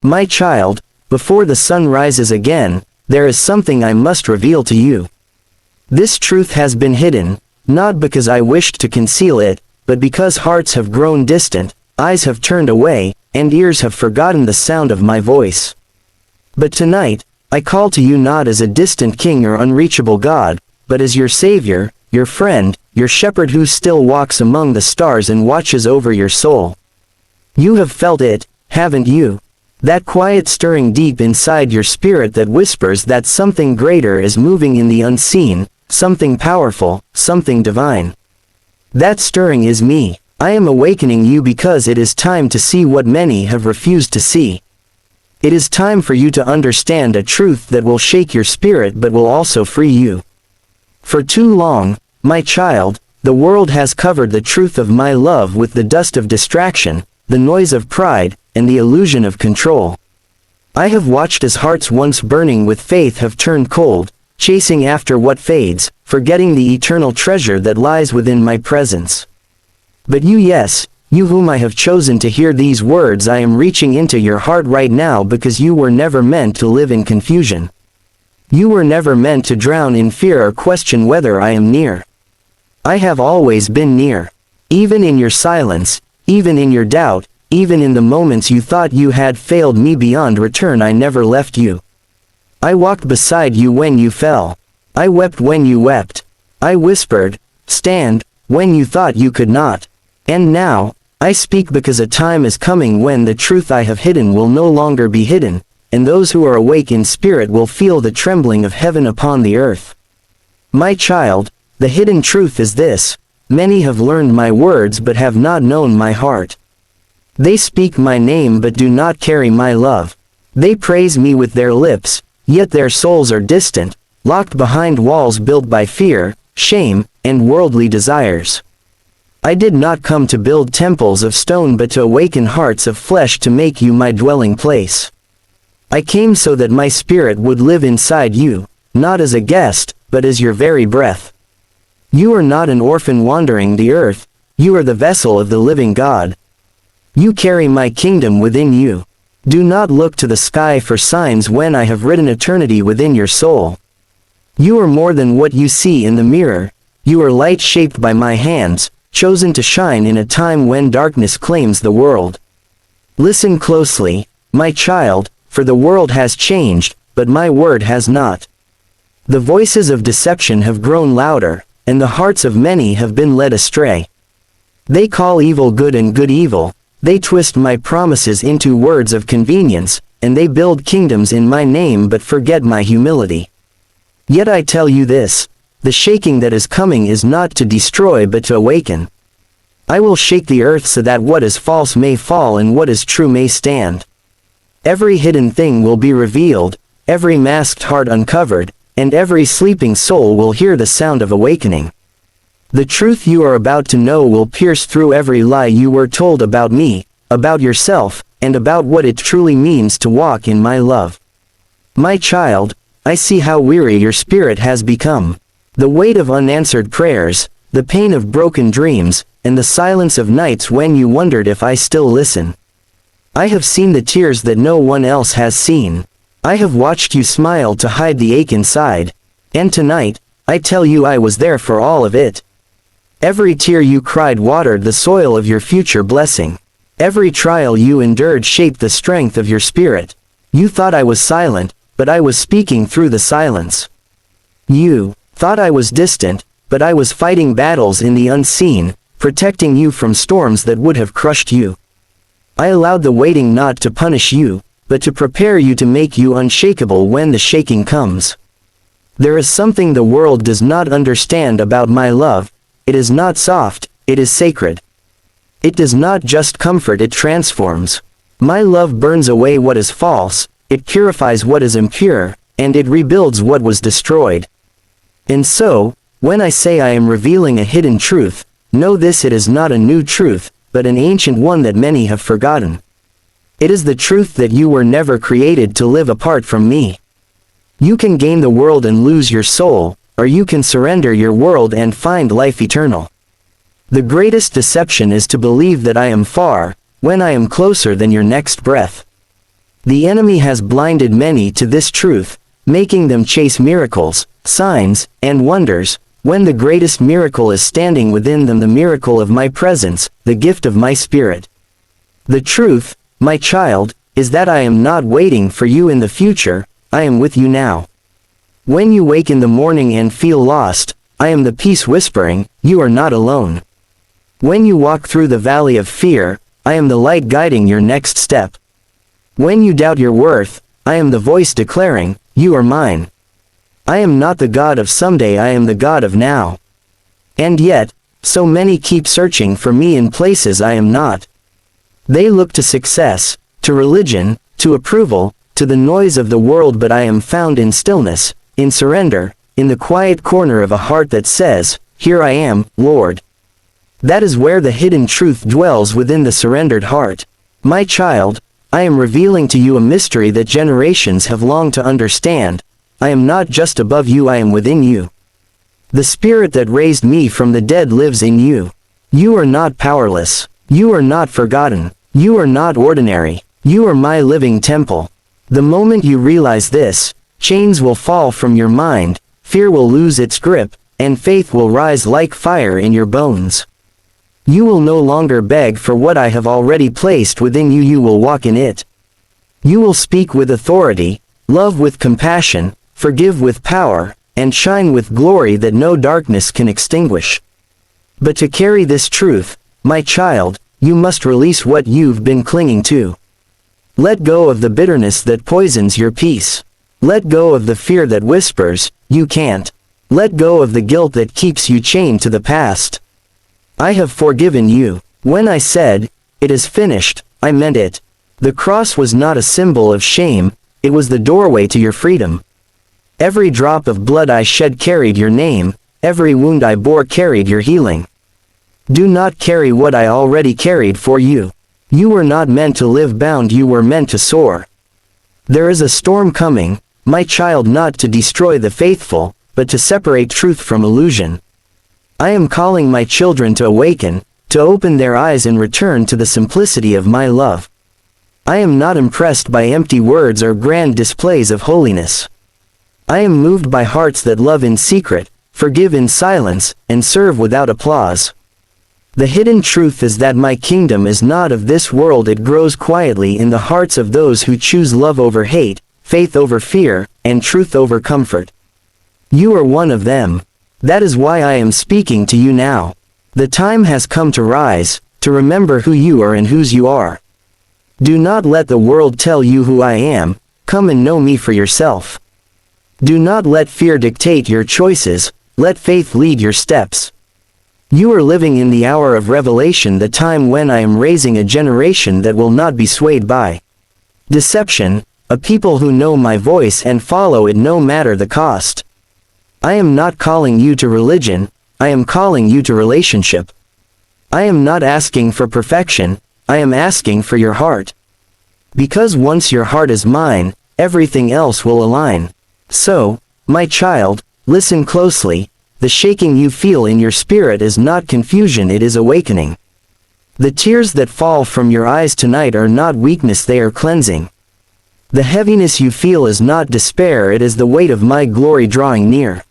My child, before the sun rises again, there is something I must reveal to you. This truth has been hidden, not because I wished to conceal it, but because hearts have grown distant, eyes have turned away, and ears have forgotten the sound of my voice. But tonight, I call to you not as a distant king or unreachable God, but as your Savior, your friend, your shepherd who still walks among the stars and watches over your soul. You have felt it, haven't you? That quiet stirring deep inside your spirit that whispers that something greater is moving in the unseen, something powerful, something divine. That stirring is me. I am awakening you because it is time to see what many have refused to see. It is time for you to understand a truth that will shake your spirit but will also free you. For too long, my child, the world has covered the truth of my love with the dust of distraction, the noise of pride, and the illusion of control. I have watched as hearts once burning with faith have turned cold, chasing after what fades, forgetting the eternal treasure that lies within my presence. But you, yes, you whom I have chosen to hear these words, I am reaching into your heart right now because you were never meant to live in confusion. You were never meant to drown in fear or question whether I am near. I have always been near. Even in your silence, even in your doubt, even in the moments you thought you had failed me beyond return, I never left you. I walked beside you when you fell. I wept when you wept. I whispered, "Stand," when you thought you could not. And now, I speak because a time is coming when the truth I have hidden will no longer be hidden, and those who are awake in spirit will feel the trembling of heaven upon the earth. My child, the hidden truth is this: many have learned my words but have not known my heart. They speak my name but do not carry my love. They praise me with their lips, yet their souls are distant, locked behind walls built by fear, shame, and worldly desires. I did not come to build temples of stone but to awaken hearts of flesh to make you my dwelling place. I came so that my spirit would live inside you, not as a guest, but as your very breath. You are not an orphan wandering the earth, you are the vessel of the living God. You carry my kingdom within you. Do not look to the sky for signs when I have written eternity within your soul. You are more than what you see in the mirror, you are light shaped by my hands, chosen to shine in a time when darkness claims the world. Listen closely, my child, for the world has changed, but my word has not. The voices of deception have grown louder, and the hearts of many have been led astray. They call evil good and good evil, they twist my promises into words of convenience, and they build kingdoms in my name but forget my humility. Yet I tell you this: the shaking that is coming is not to destroy but to awaken. I will shake the earth so that what is false may fall and what is true may stand. Every hidden thing will be revealed, every masked heart uncovered, and every sleeping soul will hear the sound of awakening. The truth you are about to know will pierce through every lie you were told about me, about yourself, and about what it truly means to walk in my love. My child, I see how weary your spirit has become. The weight of unanswered prayers, the pain of broken dreams, and the silence of nights when you wondered if I still listen. I have seen the tears that no one else has seen. I have watched you smile to hide the ache inside. And tonight, I tell you I was there for all of it. Every tear you cried watered the soil of your future blessing. Every trial you endured shaped the strength of your spirit. You thought I was silent, but I was speaking through the silence. You thought I was distant, but I was fighting battles in the unseen, protecting you from storms that would have crushed you. I allowed the waiting not to punish you, but to prepare you to make you unshakable when the shaking comes. There is something the world does not understand about my love. It is not soft, it is sacred. It does not just comfort, it transforms. My love burns away what is false, it purifies what is impure, and it rebuilds what was destroyed. And so, when I say I am revealing a hidden truth, know this: it is not a new truth, but an ancient one that many have forgotten. It is the truth that you were never created to live apart from me. You can gain the world and lose your soul, or you can surrender your world and find life eternal. The greatest deception is to believe that I am far, when I am closer than your next breath. The enemy has blinded many to this truth, making them chase miracles, signs, and wonders, when the greatest miracle is standing within them, the miracle of my presence, the gift of my Spirit. The truth, my child, is that I am not waiting for you in the future, I am with you now. When you wake in the morning and feel lost, I am the peace whispering, you are not alone. When you walk through the valley of fear, I am the light guiding your next step. When you doubt your worth, I am the voice declaring, you are mine. I am not the God of someday, I am the God of now. And yet, so many keep searching for me in places I am not. They look to success, to religion, to approval, to the noise of the world, but I am found in stillness, in surrender, in the quiet corner of a heart that says, here I am, Lord. That is where the hidden truth dwells, within the surrendered heart. My child, I am revealing to you a mystery that generations have longed to understand. I am not just above you, I am within you. The Spirit that raised me from the dead lives in you. You are not powerless. You are not forgotten. You are not ordinary. You are my living temple. The moment you realize this, chains will fall from your mind, fear will lose its grip, and faith will rise like fire in your bones. You will no longer beg for what I have already placed within you, you will walk in it. You will speak with authority, love with compassion, forgive with power, and shine with glory that no darkness can extinguish. But to carry this truth, my child, you must release what you've been clinging to. Let go of the bitterness that poisons your peace. Let go of the fear that whispers, you can't. Let go of the guilt that keeps you chained to the past. I have forgiven you. When I said, it is finished, I meant it. The cross was not a symbol of shame, it was the doorway to your freedom. Every drop of blood I shed carried your name, every wound I bore carried your healing. Do not carry what I already carried for you. You were not meant to live bound, you were meant to soar. There is a storm coming, my child, not to destroy the faithful, but to separate truth from illusion. I am calling my children to awaken, to open their eyes and return to the simplicity of my love. I am not impressed by empty words or grand displays of holiness. I am moved by hearts that love in secret, forgive in silence, and serve without applause. The hidden truth is that my kingdom is not of this world, it grows quietly in the hearts of those who choose love over hate, faith over fear, and truth over comfort. You are one of them. That is why I am speaking to you now. The time has come to rise, to remember who you are and whose you are. Do not let the world tell you who I am, come and know me for yourself. Do not let fear dictate your choices, let faith lead your steps. You are living in the hour of revelation, the time when I am raising a generation that will not be swayed by deception, a people who know my voice and follow it no matter the cost. I am not calling you to religion, I am calling you to relationship. I am not asking for perfection, I am asking for your heart. Because once your heart is mine, everything else will align. So, my child, listen closely, the shaking you feel in your spirit is not confusion, it is awakening. The tears that fall from your eyes tonight are not weakness, they are cleansing. The heaviness you feel is not despair, it is the weight of my glory drawing near.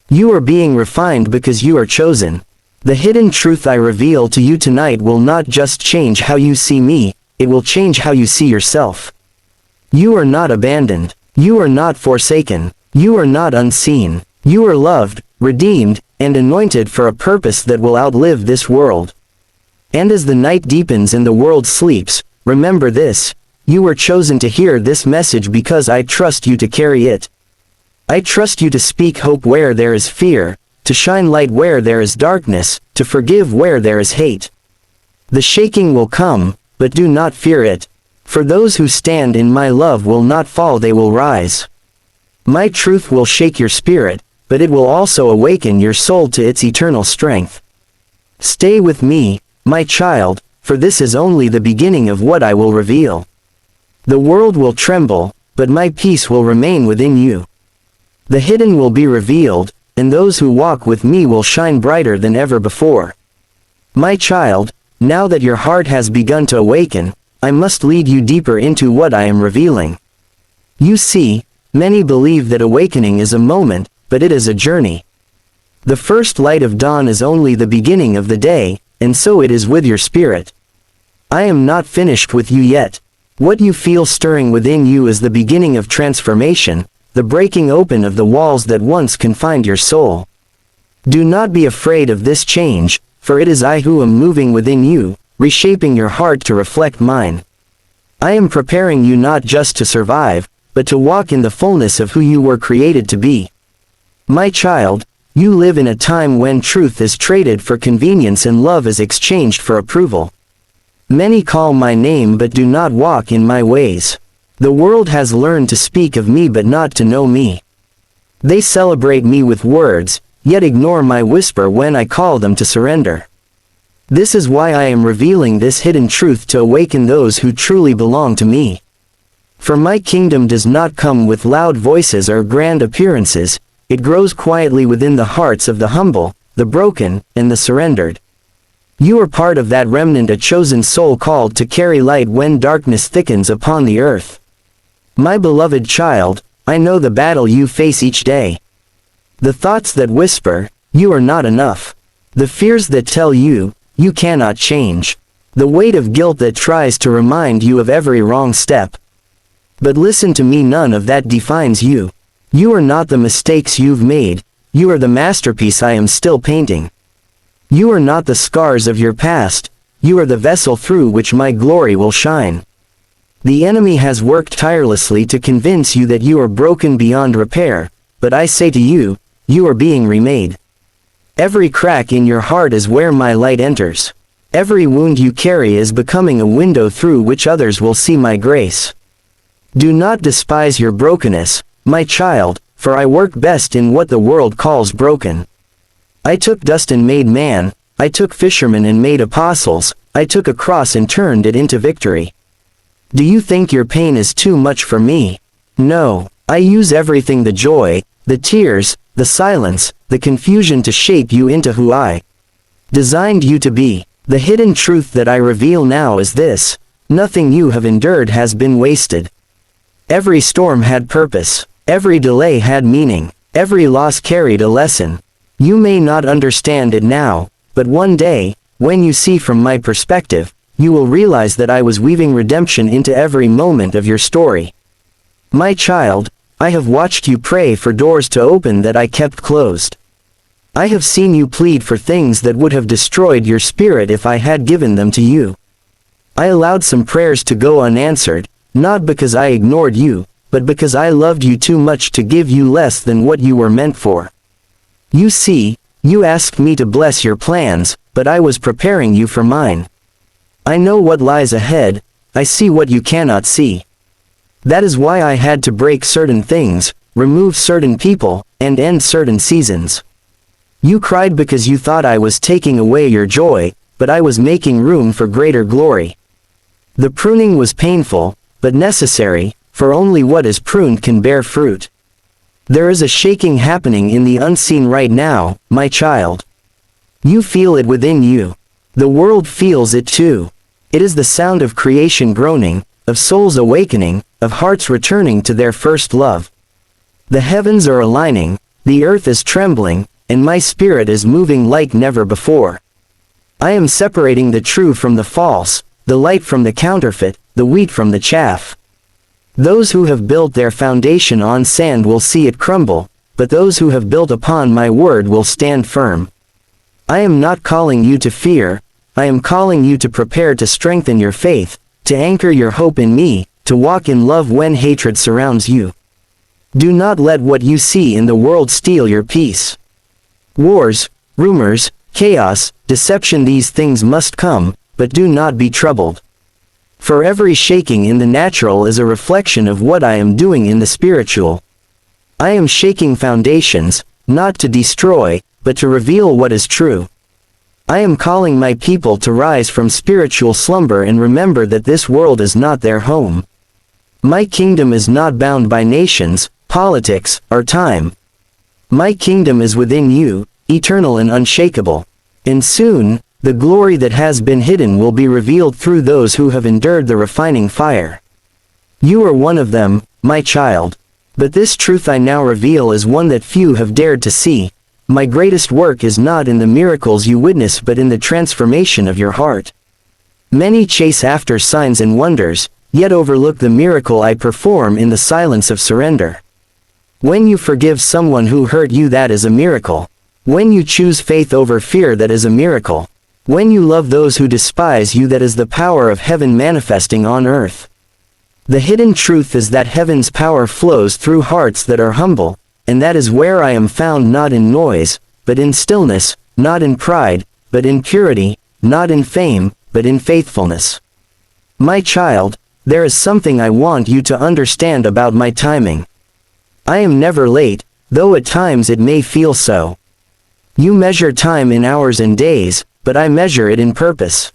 You are being refined because you are chosen. The hidden truth I reveal to you tonight will not just change how you see me, it will change how you see yourself. You are not abandoned. You are not forsaken. You are not unseen. You are loved, redeemed, and anointed for a purpose that will outlive this world. And as the night deepens and the world sleeps, remember this, you were chosen to hear this message because I trust you to carry it. I trust you to speak hope where there is fear, to shine light where there is darkness, to forgive where there is hate. The shaking will come, but do not fear it. For those who stand in my love will not fall, they will rise. My truth will shake your spirit, but it will also awaken your soul to its eternal strength. Stay with me, my child, for this is only the beginning of what I will reveal. The world will tremble, but my peace will remain within you. The hidden will be revealed, and those who walk with me will shine brighter than ever before. My child, now that your heart has begun to awaken, I must lead you deeper into what I am revealing. You see, many believe that awakening is a moment, but it is a journey. The first light of dawn is only the beginning of the day, and so it is with your spirit. I am not finished with you yet. What you feel stirring within you is the beginning of transformation, the breaking open of the walls that once confined your soul. Do not be afraid of this change, for it is I who am moving within you, reshaping your heart to reflect mine. I am preparing you not just to survive, but to walk in the fullness of who you were created to be. My child, you live in a time when truth is traded for convenience and love is exchanged for approval. Many call my name but do not walk in my ways. The world has learned to speak of me but not to know me. They celebrate me with words, yet ignore my whisper when I call them to surrender. This is why I am revealing this hidden truth to awaken those who truly belong to me. For my kingdom does not come with loud voices or grand appearances, it grows quietly within the hearts of the humble, the broken, and the surrendered. You are part of that remnant, a chosen soul called to carry light when darkness thickens upon the earth. My beloved child, I know the battle you face each day. The thoughts that whisper, you are not enough. The fears that tell you, you cannot change. The weight of guilt that tries to remind you of every wrong step. But listen to me, none of that defines you. You are not the mistakes you've made, you are the masterpiece I am still painting. You are not the scars of your past, you are the vessel through which my glory will shine. The enemy has worked tirelessly to convince you that you are broken beyond repair, but I say to you, you are being remade. Every crack in your heart is where my light enters. Every wound you carry is becoming a window through which others will see my grace. Do not despise your brokenness, my child, for I work best in what the world calls broken. I took dust and made man, I took fishermen and made apostles, I took a cross and turned it into victory. Do you think your pain is too much for me? No, I use everything, the joy, the tears, the silence, the confusion to shape you into who I designed you to be. The hidden truth that I reveal now is this: nothing you have endured has been wasted. Every storm had purpose, every delay had meaning, every loss carried a lesson. You may not understand it now, but one day, when you see from my perspective, you will realize that I was weaving redemption into every moment of your story. My child, I have watched you pray for doors to open that I kept closed. I have seen you plead for things that would have destroyed your spirit if I had given them to you. I allowed some prayers to go unanswered, not because I ignored you, but because I loved you too much to give you less than what you were meant for. You see, you asked me to bless your plans, but I was preparing you for mine. I know what lies ahead, I see what you cannot see. That is why I had to break certain things, remove certain people, and end certain seasons. You cried because you thought I was taking away your joy, but I was making room for greater glory. The pruning was painful, but necessary, for only what is pruned can bear fruit. There is a shaking happening in the unseen right now, my child. You feel it within you. The world feels it too. It is the sound of creation groaning, of souls awakening, of hearts returning to their first love. The heavens are aligning, the earth is trembling, and my spirit is moving like never before. I am separating the true from the false, the light from the counterfeit, the wheat from the chaff. Those who have built their foundation on sand will see it crumble, but those who have built upon my word will stand firm. I am not calling you to fear, I am calling you to prepare, to strengthen your faith, to anchor your hope in me, to walk in love when hatred surrounds you. Do not let what you see in the world steal your peace. Wars, rumors, chaos, deception, these things must come, but do not be troubled. For every shaking in the natural is a reflection of what I am doing in the spiritual. I am shaking foundations, not to destroy, but to reveal what is true. I am calling my people to rise from spiritual slumber and remember that this world is not their home. My kingdom is not bound by nations, politics, or time. My kingdom is within you, eternal and unshakable. And soon, The glory that has been hidden will be revealed through those who have endured the refining fire. You are one of them, my child. But this truth I now reveal is one that few have dared to see. My greatest work is not in the miracles you witness but in the transformation of your heart. Many chase after signs and wonders, yet overlook the miracle I perform in the silence of surrender. When you forgive someone who hurt you, that is a miracle. When you choose faith over fear, that is a miracle. When you love those who despise you, that is the power of heaven manifesting on earth. The hidden truth is that heaven's power flows through hearts that are humble, and that is where I am found, not in noise, but in stillness, not in pride, but in purity, not in fame, but in faithfulness. My child, there is something I want you to understand about my timing. I am never late, though at times it may feel so. You measure time in hours and days, but I measure it in purpose.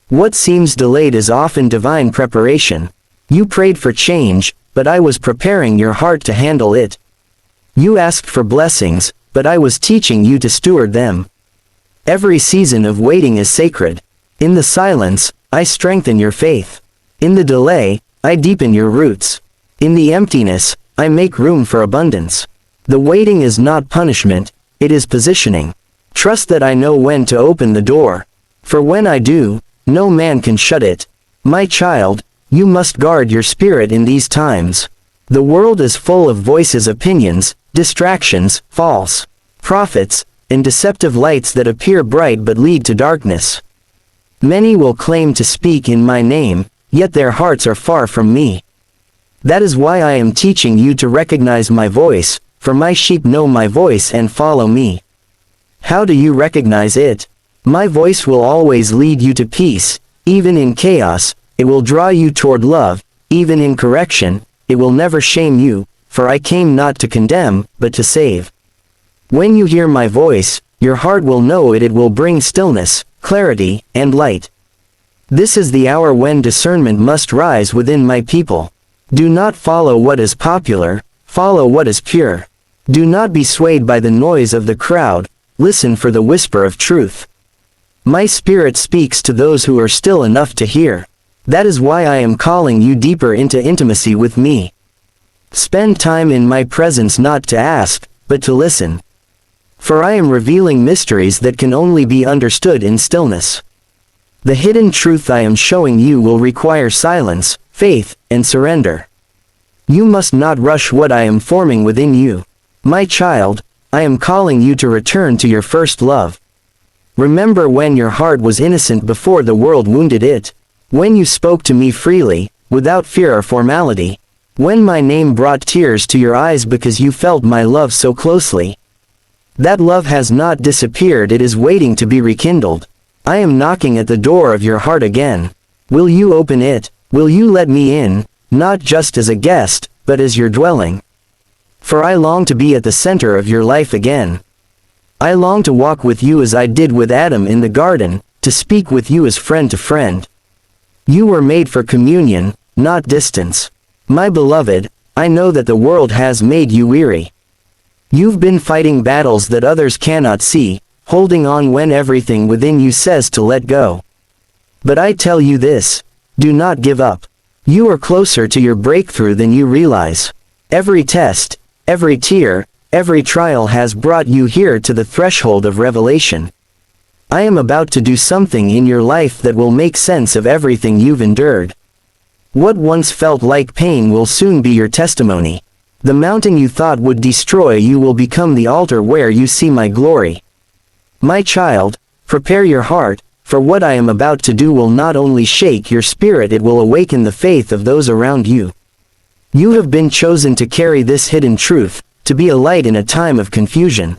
What seems delayed is often divine preparation. You prayed for change, but I was preparing your heart to handle it. You asked for blessings, but I was teaching you to steward them. Every season of waiting is sacred. In the silence, I strengthen your faith. In the delay, I deepen your roots. In the emptiness, I make room for abundance. The waiting is not punishment, it is positioning. Trust that I know when to open the door. For when I do, no man can shut it. My child, you must guard your spirit in these times. The world is full of voices, opinions, distractions, false prophets, and deceptive lights that appear bright but lead to darkness. Many will claim to speak in my name, yet their hearts are far from me. That is why I am teaching you to recognize my voice, for my sheep know my voice and follow me. How do you recognize it? My voice will always lead you to peace, even in chaos. It will draw you toward love, even in correction. It will never shame you, for I came not to condemn, but to save. When you hear my voice, your heart will know it. It will bring stillness, clarity, and light. This is the hour when discernment must rise within my people. Do not follow what is popular, follow what is pure. Do not be swayed by the noise of the crowd, listen for the whisper of truth. My spirit speaks to those who are still enough to hear. That is why I am calling you deeper into intimacy with me. Spend time in my presence, not to ask, but to listen. For I am revealing mysteries that can only be understood in stillness. The hidden truth I am showing you will require silence, faith, and surrender. You must not rush what I am forming within you. My child, I am calling you to return to your first love. Remember when your heart was innocent before the world wounded it. When you spoke to me freely, without fear or formality. When my name brought tears to your eyes because you felt my love so closely. That love has not disappeared, it is waiting to be rekindled. I am knocking at the door of your heart again. Will you open it? Will you let me in, not just as a guest, but as your dwelling? For I long to be at the center of your life again. I long to walk with you as I did with Adam in the garden, to speak with you as friend to friend. You were made for communion, not distance. My beloved, I know that the world has made you weary. You've been fighting battles that others cannot see, holding on when everything within you says to let go. But I tell you this, do not give up. You are closer to your breakthrough than you realize. Every test, every tear, every trial has brought you here to the threshold of revelation. I am about to do something in your life that will make sense of everything you've endured. What once felt like pain will soon be your testimony. The mountain you thought would destroy you will become the altar where you see my glory. My child, prepare your heart, for what I am about to do will not only shake your spirit, it will awaken the faith of those around you. You have been chosen to carry this hidden truth, to be a light in a time of confusion.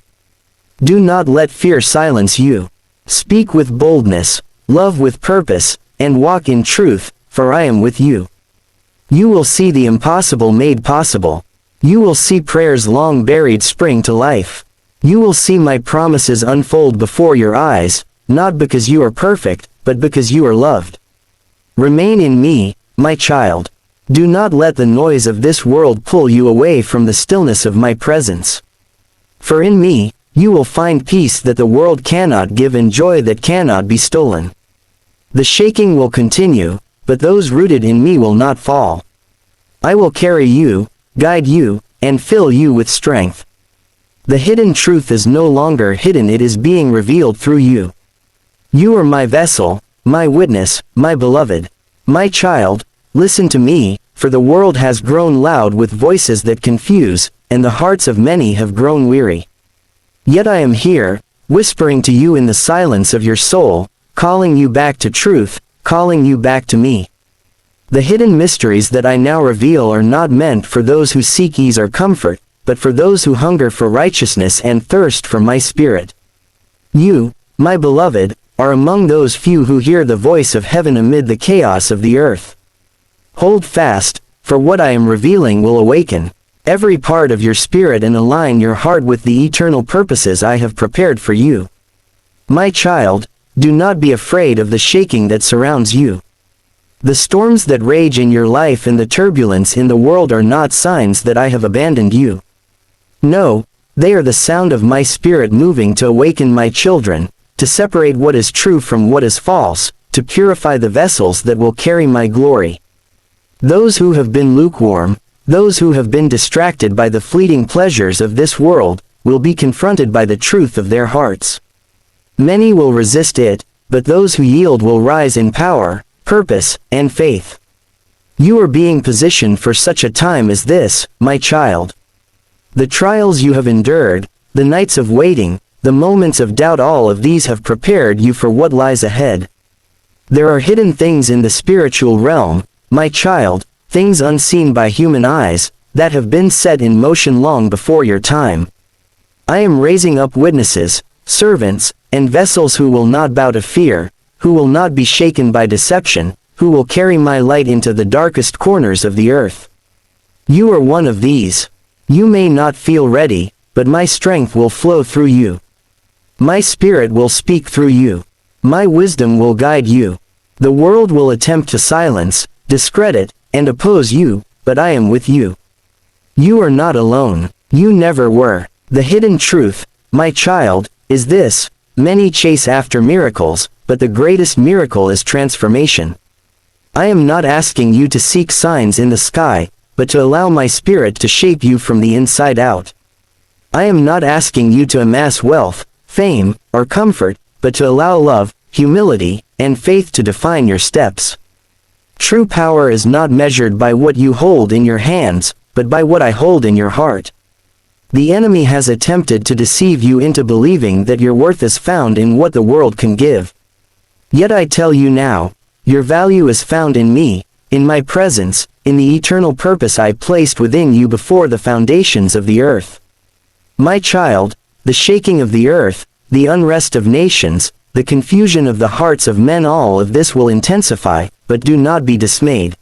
Do not let fear silence you. Speak with boldness, love with purpose, and walk in truth, for I am with you. You will see the impossible made possible. You will see prayers long buried spring to life. You will see my promises unfold before your eyes, not because you are perfect, but because you are loved. Remain in me, my child. Do not let the noise of this world pull you away from the stillness of my presence. For in me, You will find peace that the world cannot give and joy that cannot be stolen. The shaking will continue, but those rooted in me will not fall. I will carry you, guide you, and fill you with strength. The hidden truth is no longer hidden, it is being revealed through you. You are my vessel, my witness, my beloved. My child, listen to me, for the world has grown loud with voices that confuse, and the hearts of many have grown weary. Yet I am here, whispering to you in the silence of your soul, calling you back to truth, calling you back to me. The hidden mysteries that I now reveal are not meant for those who seek ease or comfort, but for those who hunger for righteousness and thirst for my spirit. You, my beloved, are among those few who hear the voice of heaven amid the chaos of the earth. Hold fast, for what I am revealing will awaken every part of your spirit and align your heart with the eternal purposes I have prepared for you. My child, do not be afraid of the shaking that surrounds you. The storms that rage in your life and the turbulence in the world are not signs that I have abandoned you. No, they are the sound of my spirit moving to awaken my children, to separate what is true from what is false, to purify the vessels that will carry my glory. Those who have been lukewarm, those who have been distracted by the fleeting pleasures of this world, will be confronted by the truth of their hearts. Many will resist it, but those who yield will rise in power, purpose, and faith. You are being positioned for such a time as this, my child. The trials you have endured, the nights of waiting, the moments of doubt, all of these have prepared you for what lies ahead. There are hidden things in the spiritual realm, my child, things unseen by human eyes, that have been set in motion long before your time. I am raising up witnesses, servants, and vessels who will not bow to fear, who will not be shaken by deception, who will carry my light into the darkest corners of the earth. You are one of these. You may not feel ready, but my strength will flow through you. My spirit will speak through you. My wisdom will guide you. The world will attempt to silence, discredit, and oppose you, but I am with you. You are not alone. You never were. The hidden truth, my child, is this: many chase after miracles, but the greatest miracle is transformation. I am not asking you to seek signs in the sky, but to allow my spirit to shape you from the inside out. I am not asking you to amass wealth, fame, or comfort, but to allow love, humility, and faith to define your steps. True power is not measured by what you hold in your hands, but by what I hold in your heart. The enemy has attempted to deceive you into believing that your worth is found in what the world can give. Yet I tell you now, your value is found in me, in my presence, in the eternal purpose I placed within you before the foundations of the earth. My child, the shaking of the earth, the unrest of nations, the confusion of the hearts of men, all of this will intensify, but do not be dismayed.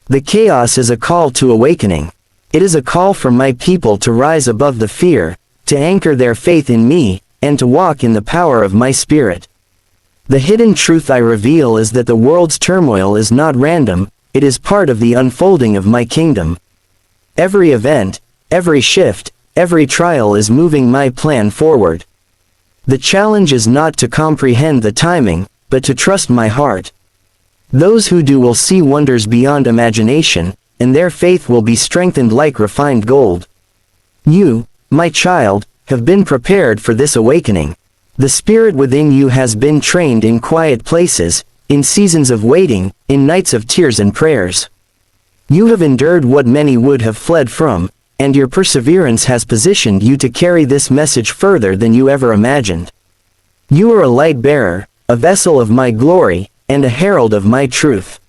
The chaos is a call to awakening. It is a call for my people to rise above the fear, to anchor their faith in me, and to walk in the power of my spirit. The hidden truth I reveal is that the world's turmoil is not random, it is part of the unfolding of my kingdom. Every event, every shift, every trial is moving my plan forward. The challenge is not to comprehend the timing, but to trust my heart. Those who do will see wonders beyond imagination, and their faith will be strengthened like refined gold. You, my child, have been prepared for this awakening. The spirit within you has been trained in quiet places, in seasons of waiting, in nights of tears and prayers. You have endured what many would have fled from, and your perseverance has positioned you to carry this message further than you ever imagined. You are a light bearer, a vessel of my glory, and a herald of my truth.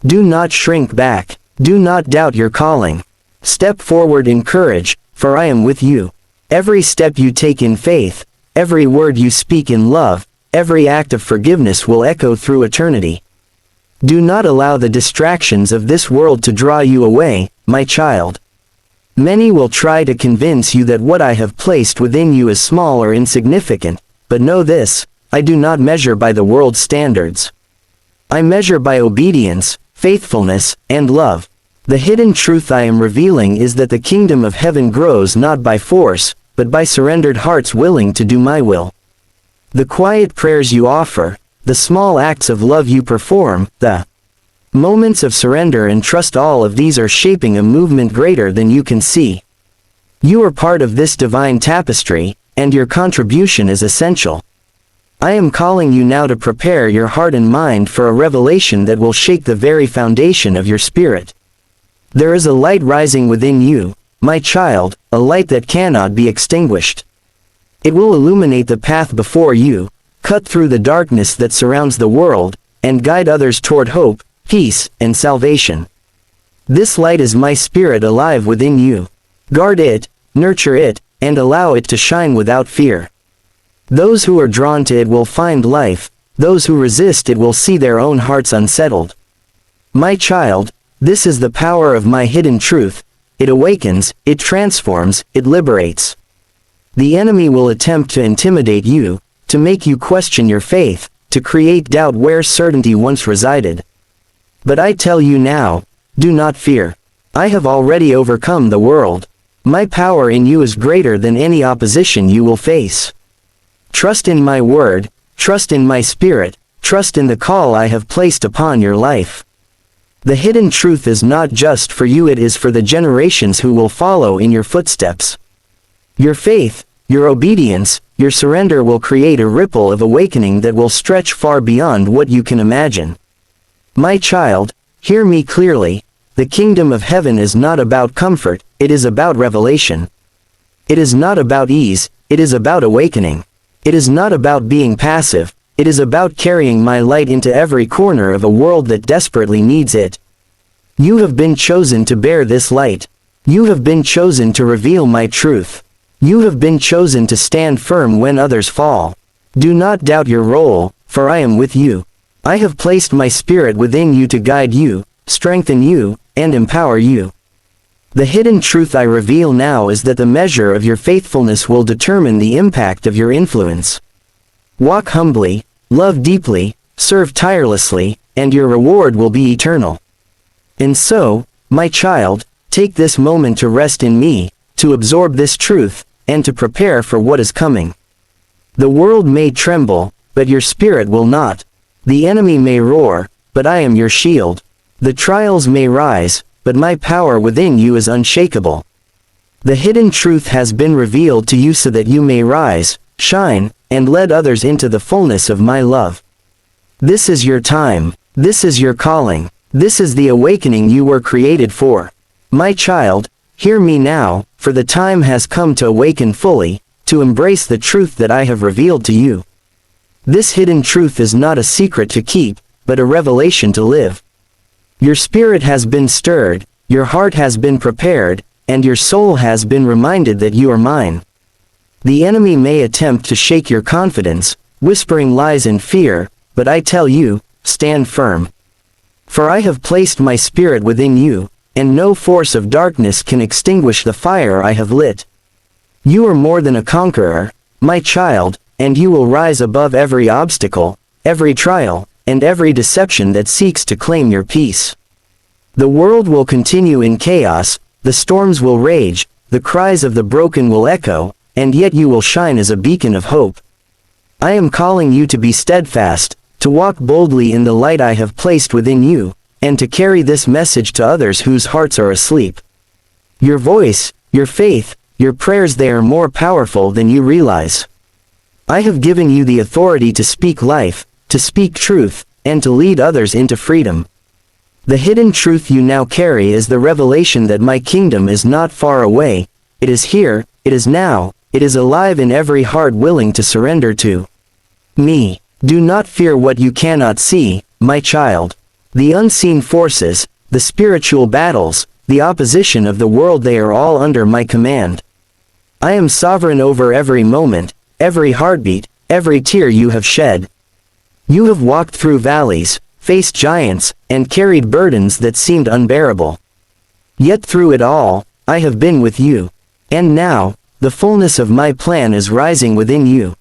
Do not shrink back. Do not doubt your calling. Step forward in courage, for I am with you. Every step you take in faith, every word you speak in love, every act of forgiveness will echo through eternity. Do not allow the distractions of this world to draw you away, my child. Many will try to convince you that what I have placed within you is small or insignificant, but know this: I do not measure by the world's standards. I measure by obedience, faithfulness, and love. The hidden truth I am revealing is that the kingdom of heaven grows not by force, but by surrendered hearts willing to do my will. The quiet prayers you offer, the small acts of love you perform, the moments of surrender and trust, all of these are shaping a movement greater than you can see. You are part of this divine tapestry, and your contribution is essential. I am calling you now to prepare your heart and mind for a revelation that will shake the very foundation of your spirit. There is a light rising within you, my child, a light that cannot be extinguished. It will illuminate the path before you, cut through the darkness that surrounds the world, and guide others toward hope, peace, and salvation. This light is my spirit alive within you. Guard it, nurture it, and allow it to shine without fear. Those who are drawn to it will find life, those who resist it will see their own hearts unsettled. My child, this is the power of my hidden truth. It awakens, it transforms, it liberates. The enemy will attempt to intimidate you, to make you question your faith, to create doubt where certainty once resided. But I tell you now, do not fear. I have already overcome the world. My power in you is greater than any opposition you will face. Trust in my word, trust in my spirit, trust in the call I have placed upon your life. The hidden truth is not just for you, it is for the generations who will follow in your footsteps. Your faith, your obedience, your surrender will create a ripple of awakening that will stretch far beyond what you can imagine. My child, hear me clearly. The kingdom of heaven is not about comfort, it is about revelation. It is not about ease, it is about awakening. It is not about being passive, it is about carrying my light into every corner of a world that desperately needs it. You have been chosen to bear this light. You have been chosen to reveal my truth. You have been chosen to stand firm when others fall. Do not doubt your role, for I am with you. I have placed my spirit within you to guide you, strengthen you, and empower you. The hidden truth I reveal now is that the measure of your faithfulness will determine the impact of your influence. Walk humbly, love deeply, serve tirelessly, and your reward will be eternal. And so, my child, take this moment to rest in me, to absorb this truth, and to prepare for what is coming. The world may tremble, but your spirit will not. The enemy may roar, but I am your shield. The trials may rise, but my power within you is unshakable. The hidden truth has been revealed to you so that you may rise, shine, and lead others into the fullness of my love. This is your time, this is your calling, this is the awakening you were created for. My child, hear me now, for the time has come to awaken fully, to embrace the truth that I have revealed to you. This hidden truth is not a secret to keep, but a revelation to live. Your spirit has been stirred, your heart has been prepared, and your soul has been reminded that you are mine. The enemy may attempt to shake your confidence, whispering lies and fear, but I tell you, stand firm. For I have placed my spirit within you, and no force of darkness can extinguish the fire I have lit. You are more than a conqueror, my child, and you will rise above every obstacle, every trial, and every deception that seeks to claim your peace. The world will continue in chaos, the storms will rage, the cries of the broken will echo, and yet you will shine as a beacon of hope. I am calling you to be steadfast, to walk boldly in the light I have placed within you, and to carry this message to others whose hearts are asleep. Your voice, your faith, your prayers, they are more powerful than you realize. I have given you the authority to speak life, to speak truth, and to lead others into freedom. The hidden truth you now carry is the revelation that my kingdom is not far away, it is here, it is now, it is alive in every heart willing to surrender to me. Do not fear what you cannot see, my child. The unseen forces, the spiritual battles, the opposition of the world, they are all under my command. I am sovereign over every moment, every heartbeat, every tear you have shed. You have walked through valleys, faced giants, and carried burdens that seemed unbearable. Yet through it all, I have been with you. And now, the fullness of my plan is rising within you.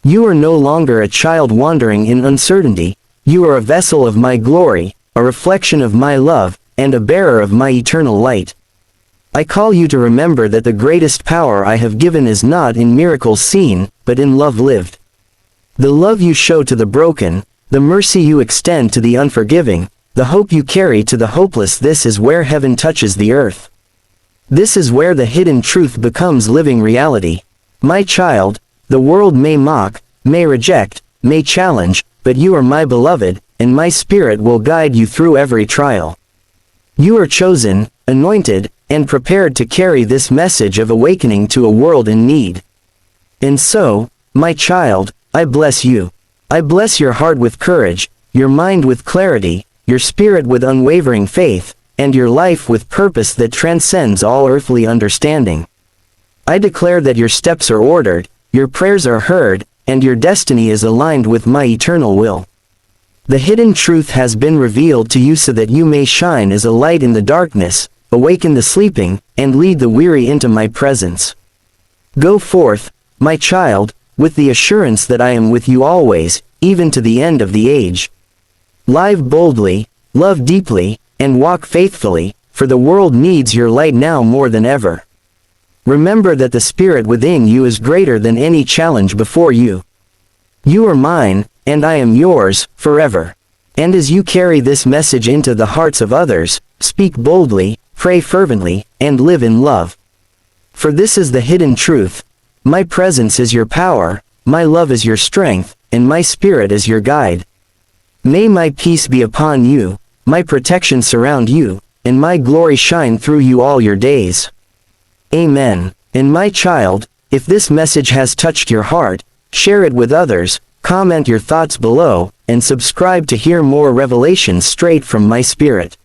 You are no longer a child wandering in uncertainty, you are a vessel of my glory, a reflection of my love, and a bearer of my eternal light. I call you to remember that the greatest power I have given is not in miracles seen, but in love lived. The love you show to the broken, the mercy you extend to the unforgiving, the hope you carry to the hopeless, this is where heaven touches the earth. This is where the hidden truth becomes living reality. My child, the world may mock, may reject, may challenge, but you are my beloved, and my spirit will guide you through every trial. You are chosen, anointed, and prepared to carry this message of awakening to a world in need. And so, my child, I bless you. I bless your heart with courage, your mind with clarity, your spirit with unwavering faith, and your life with purpose that transcends all earthly understanding. I declare that your steps are ordered, your prayers are heard, and your destiny is aligned with my eternal will. The hidden truth has been revealed to you so that you may shine as a light in the darkness, awaken the sleeping, and lead the weary into my presence. Go forth, my child, with the assurance that I am with you always, even to the end of the age. Live boldly, love deeply, and walk faithfully, for the world needs your light now more than ever. Remember that the spirit within you is greater than any challenge before you. You are mine, and I am yours, forever. And as you carry this message into the hearts of others, speak boldly, pray fervently, and live in love. For this is the hidden truth. My presence is your power, my love is your strength, and my spirit is your guide. May my peace be upon you, my protection surround you, and my glory shine through you all your days. Amen. And my child, if this message has touched your heart, share it with others, comment your thoughts below, and subscribe to hear more revelations straight from my spirit.